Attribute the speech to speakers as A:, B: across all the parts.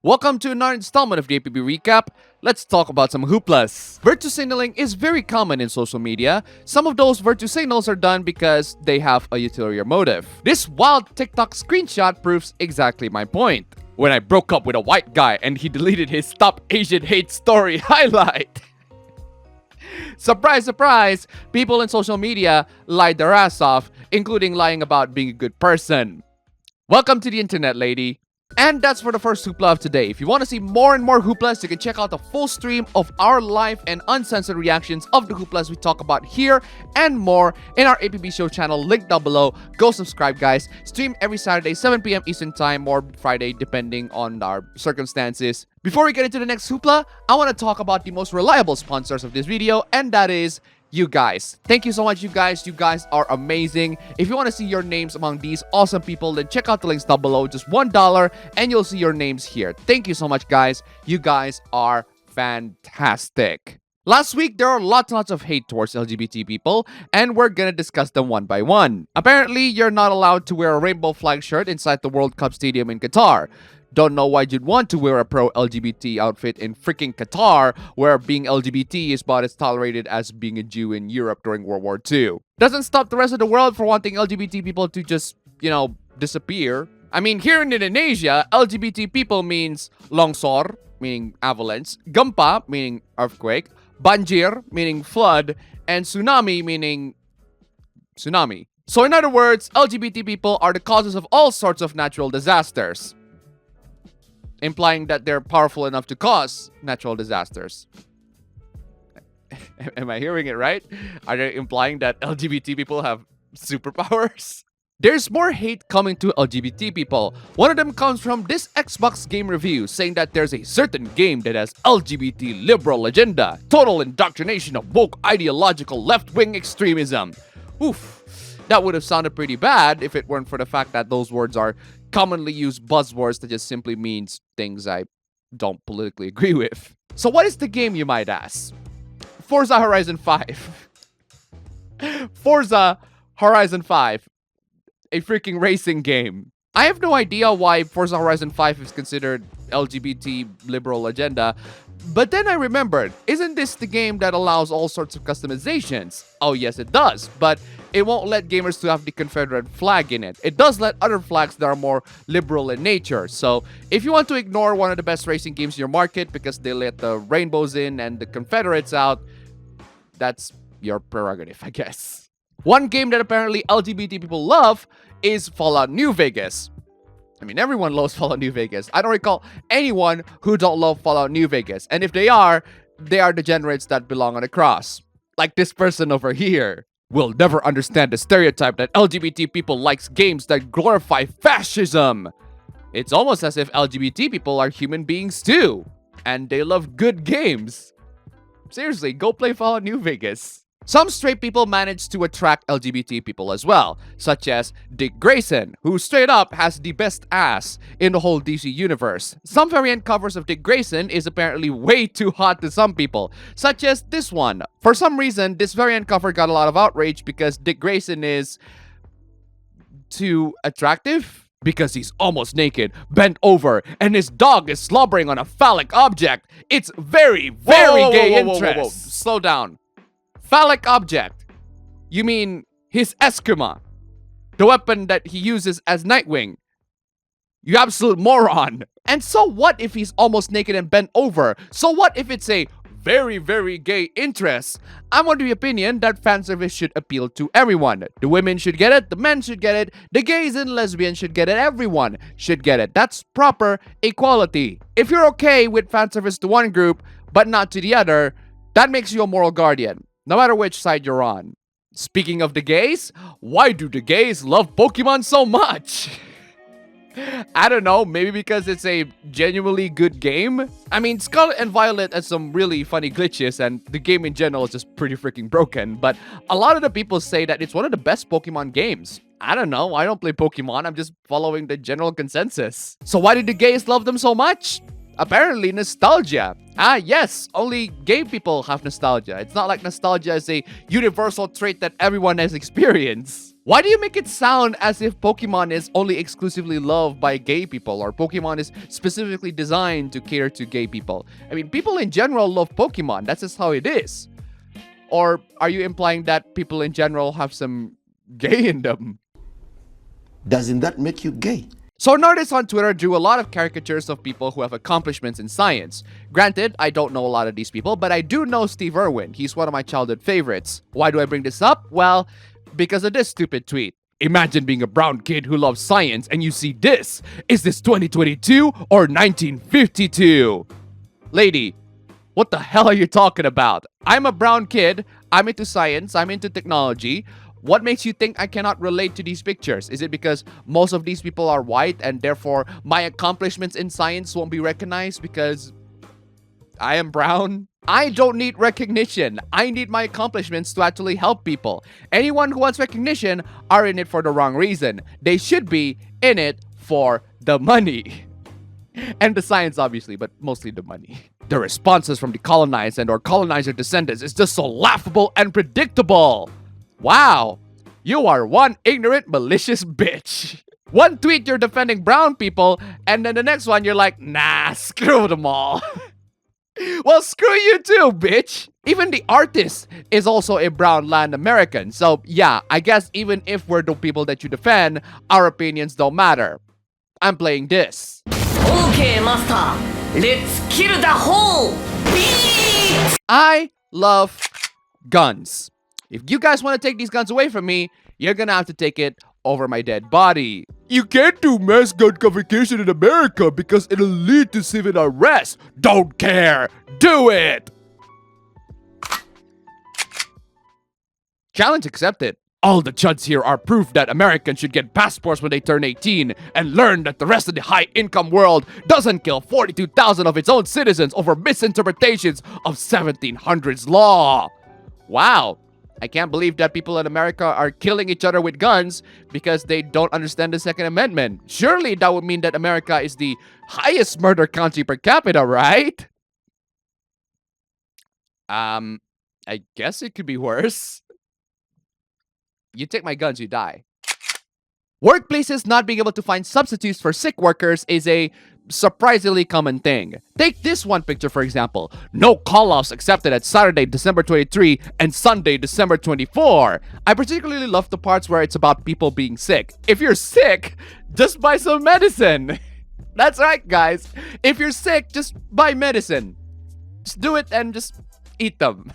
A: Welcome to another installment of the APB Recap. Let's talk about some hooplas. Virtue signaling is very common in social media. Some of those virtue signals are done because they have a ulterior motive. This wild TikTok screenshot proves exactly my point. When I broke up with a white guy and he deleted his Stop Asian Hate story highlight. Surprise, surprise! People in social media lied their ass off, including lying about being a good person. Welcome to the internet, lady. And that's for the first hoopla of today. If you want to see more and more hooplas, you can check out the full stream of our live and uncensored reactions of the hooplas we talk about here and more in our APB show channel, linked down below. Go subscribe, guys. Stream every Saturday, 7 p.m. Eastern Time or Friday, depending on our circumstances. Before we get into the next hoopla, I want to talk about the most reliable sponsors of this video, and that is you guys. Thank you so much, you guys. You guys are amazing. If you want to see your names among these awesome people, then check out the links down below. Just $1 and you'll see your names here. Thank you so much, guys. You guys are fantastic. Last week, there are lots and lots of hate towards LGBT people, and we're gonna discuss them one by one. Apparently, you're not allowed to wear a rainbow flag shirt inside the World Cup Stadium in Qatar. Don't know why you'd want to wear a pro-LGBT outfit in freaking Qatar, where being LGBT is about as tolerated as being a Jew in Europe during World War II. Doesn't stop the rest of the world from wanting LGBT people to just, disappear. I mean, here in Indonesia, LGBT people means longsor, meaning avalanche, gempa, meaning earthquake, banjir, meaning flood, and tsunami, meaning tsunami. So in other words, LGBT people are the causes of all sorts of natural disasters, implying that they're powerful enough to cause natural disasters. Am I hearing it right? Are they implying that LGBT people have superpowers? There's more hate coming to LGBT people. One of them comes from this Xbox game review, saying that there's a certain game that has LGBT liberal agenda, total indoctrination of woke ideological left-wing extremism. Oof, that would have sounded pretty bad if it weren't for the fact that those words are commonly used buzzwords that just simply means things I don't politically agree with. So what is the game, you might ask? Forza Horizon 5. Forza Horizon 5. A freaking racing game. I have no idea why Forza Horizon 5 is considered LGBT liberal agenda, but then I remembered, isn't this the game that allows all sorts of customizations? Oh yes, it does, but it won't let gamers to have the Confederate flag in it. It does let other flags that are more liberal in nature. So if you want to ignore one of the best racing games in your market because they let the rainbows in and the Confederates out, that's your prerogative, I guess. One game that apparently LGBT people love is Fallout New Vegas. I mean, everyone loves Fallout New Vegas. I don't recall anyone who don't love Fallout New Vegas. And if they are degenerates that belong on a cross. Like this person over here. Will never understand the stereotype that LGBT people likes games that glorify fascism. It's almost as if LGBT people are human beings too. And they love good games. Seriously, go play Fallout New Vegas. Some straight people manage to attract LGBT people as well, such as Dick Grayson, who straight up has the best ass in the whole DC universe. Some variant covers of Dick Grayson is apparently way too hot to some people, such as this one. For some reason, this variant cover got a lot of outrage because Dick Grayson is too attractive? Because he's almost naked, bent over, and his dog is slobbering on a phallic object. It's very, very gay interest. Slow down. Phallic object. You mean his Eskima, the weapon that he uses as Nightwing. You absolute moron. And so what if he's almost naked and bent over? So what if it's a very, very gay interest? I'm of the opinion that fan service should appeal to everyone. The women should get it, the men should get it, the gays and lesbians should get it, everyone should get it. That's proper equality. If you're okay with fan service to one group, but not to the other, that makes you a moral guardian, no matter which side you're on. Speaking of the gays, why do the gays love Pokemon so much? I don't know, maybe because it's a genuinely good game? I mean, Scarlet and Violet has some really funny glitches, and the game in general is just pretty freaking broken, but a lot of the people say that it's one of the best Pokemon games. I don't know, I don't play Pokemon, I'm just following the general consensus. So why did the gays love them so much? Apparently nostalgia. Ah yes, only gay people have nostalgia. It's not like nostalgia is a universal trait that everyone has experienced. Why do you make it sound as if Pokemon is only exclusively loved by gay people, or Pokemon is specifically designed to cater to gay people? I mean, people in general love Pokemon. That's just how it is. Or are you implying that people in general have some gay in them?
B: Doesn't that make you gay?
A: So an artist on Twitter drew a lot of caricatures of people who have accomplishments in science. Granted, I don't know a lot of these people, but I do know Steve Irwin. He's one of my childhood favorites. Why do I bring this up? Well, because of this stupid tweet. Imagine being a brown kid who loves science and you see this. Is this 2022 or 1952? Lady, what the hell are you talking about? I'm a brown kid. I'm into science. I'm into technology. What makes you think I cannot relate to these pictures? Is it because most of these people are white and therefore my accomplishments in science won't be recognized because I am brown? I don't need recognition. I need my accomplishments to actually help people. Anyone who wants recognition are in it for the wrong reason. They should be in it for the money. And the science, obviously, but mostly the money. The responses from the colonized and or colonizer descendants is just so laughable and predictable. Wow, you are one ignorant, malicious bitch. One tweet you're defending brown people, and then the next one you're like, nah, screw them all. Well, screw you too, bitch. Even the artist is also a brown land American. So yeah, I guess even if we're the people that you defend, our opinions don't matter. I'm playing this.
C: Okay, master. Let's kill the whole beat!
A: I love guns. If you guys want to take these guns away from me, you're gonna have to take it over my dead body. You can't do mass gun confiscation in America because it'll lead to civil arrest. Don't care. Do it. Challenge accepted. All the chuds here are proof that Americans should get passports when they turn 18 and learn that the rest of the high-income world doesn't kill 42,000 of its own citizens over misinterpretations of 1700s law. Wow. I can't believe that people in America are killing each other with guns because they don't understand the Second Amendment. Surely that would mean that America is the highest murder country per capita, right? I guess it could be worse. You take my guns, you die. Workplaces not being able to find substitutes for sick workers is a surprisingly common thing. Take this one picture for example. No call-offs accepted at Saturday, December 23 and Sunday, December 24. I particularly love the parts where it's about people being sick. If you're sick, just buy some medicine. That's right, guys. If you're sick, just buy medicine. Just do it and just eat them.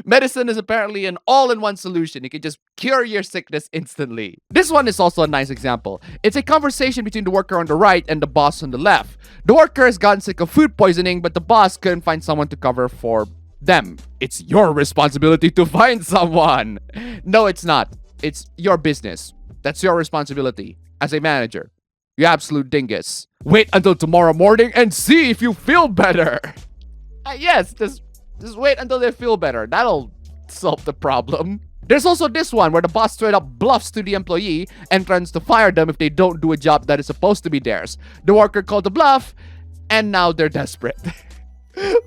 A: Medicine is apparently an all-in-one solution. You can just cure your sickness instantly. This one is also a nice example. It's a conversation between the worker on the right and the boss on the left. The worker has gotten sick of food poisoning, but the boss couldn't find someone to cover for them. It's your responsibility to find someone. No, it's not. It's your business. That's your responsibility as a manager. You absolute dingus. Wait until tomorrow morning and see if you feel better. Yes, just wait until they feel better. That'll solve the problem. There's also this one where the boss straight up bluffs to the employee and threatens to fire them if they don't do a job that is supposed to be theirs. The worker called the bluff, and now they're desperate.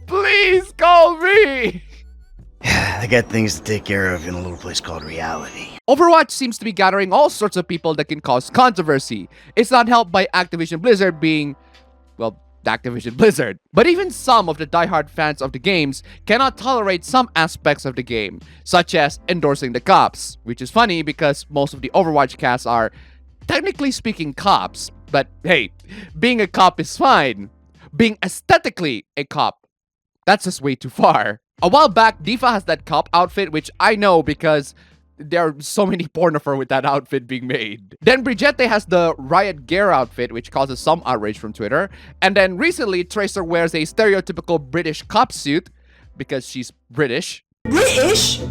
A: Please call me!
D: I got things to take care of in a little place called reality.
A: Overwatch seems to be gathering all sorts of people that can cause controversy. It's not helped by Activision Blizzard being, well, Activision Blizzard. But even some of the diehard fans of the games cannot tolerate some aspects of the game, such as endorsing the cops, which is funny because most of the Overwatch casts are, technically speaking, cops. But hey, being a cop is fine. Being aesthetically a cop, that's just way too far. A while back, Diva has that cop outfit, which I know because there are so many pornographer with that outfit being made. Then Brigitte has the Riot Gear outfit, which causes some outrage from Twitter. And then recently, Tracer wears a stereotypical British cop suit because she's British.
C: British?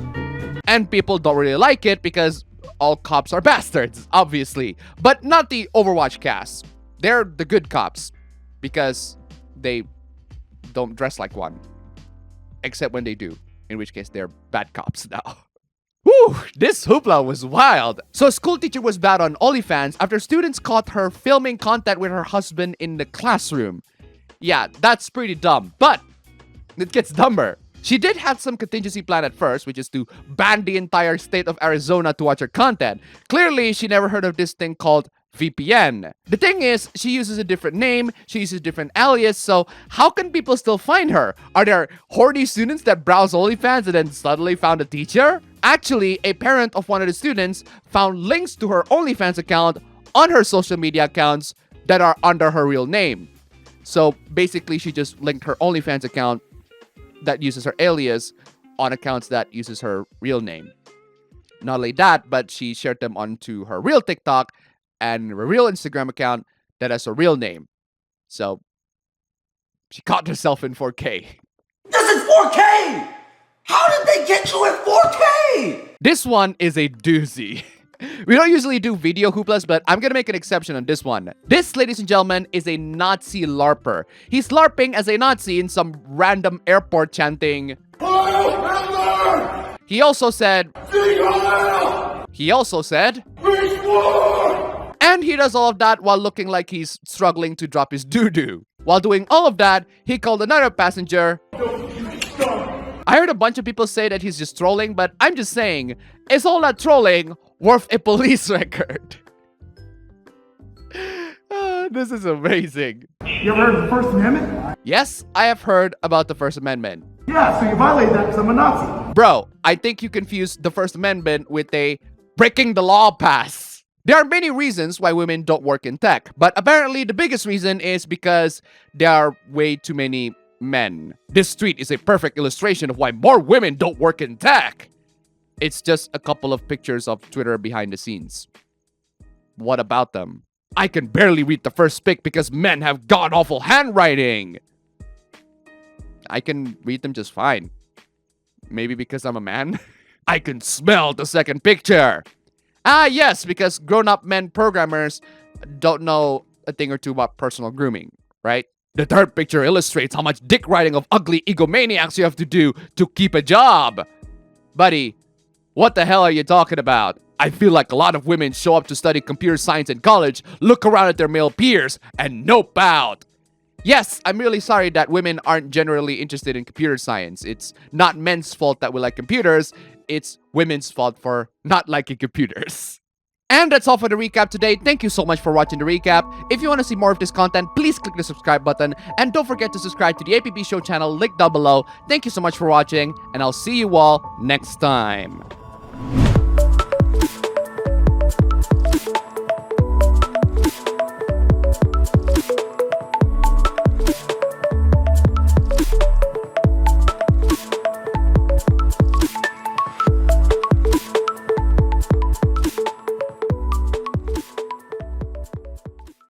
A: And people don't really like it because all cops are bastards, obviously. But not the Overwatch cast. They're the good cops because they don't dress like one. Except when they do, in which case they're bad cops now. Whew, this hoopla was wild. So a school teacher was bad on OnlyFans after students caught her filming content with her husband in the classroom. Yeah, that's pretty dumb, but it gets dumber. She did have some contingency plan at first, which is to ban the entire state of Arizona to watch her content. Clearly, she never heard of this thing called VPN. The thing is, she uses a different name, she uses a different alias, so how can people still find her? Are there horny students that browse OnlyFans and then suddenly found a teacher? Actually, a parent of one of the students found links to her OnlyFans account on her social media accounts that are under her real name. So basically, she just linked her OnlyFans account that uses her alias on accounts that uses her real name. Not only that, but she shared them onto her real TikTok and her real Instagram account that has a real name. So she caught herself in 4K.
B: This is 4K! How did they get you in 4K?
A: This one is a doozy. We don't usually do video hooplas, but I'm gonna make an exception on this one. This, ladies and gentlemen, is a Nazi LARPer. He's LARPing as a Nazi in some random airport chanting,
B: Heil Hitler!
A: He also said, and he does all of that while looking like he's struggling to drop his doo-doo. While doing all of that, he called another passenger. I heard a bunch of people say that he's just trolling, but I'm just saying, is all that trolling worth a police record? This is amazing.
E: You ever heard of the First Amendment?
A: Yes, I have heard about the First Amendment.
E: Yeah, so you violated that because I'm a Nazi.
A: Bro, I think you confused the First Amendment with a breaking the law pass. There are many reasons why women don't work in tech, but apparently the biggest reason is because there are way too many men. This tweet is a perfect illustration of why more women don't work in tech. It's just a couple of pictures of Twitter behind the scenes. What about them? I can barely read the first pic because men have god-awful handwriting. I can read them just fine. Maybe because I'm a man? I can smell the second picture. Ah, yes, because grown-up men programmers don't know a thing or two about personal grooming, right? The third picture illustrates how much dick riding of ugly egomaniacs you have to do to keep a job. Buddy, what the hell are you talking about? I feel like a lot of women show up to study computer science in college, look around at their male peers, and nope out. Yes, I'm really sorry that women aren't generally interested in computer science. It's not men's fault that we like computers. It's women's fault for not liking computers. And that's all for the recap today. Thank you so much for watching the recap. If you want to see more of this content, please click the subscribe button. And don't forget to subscribe to the APB show channel, link down below. Thank you so much for watching, and I'll see you all next time.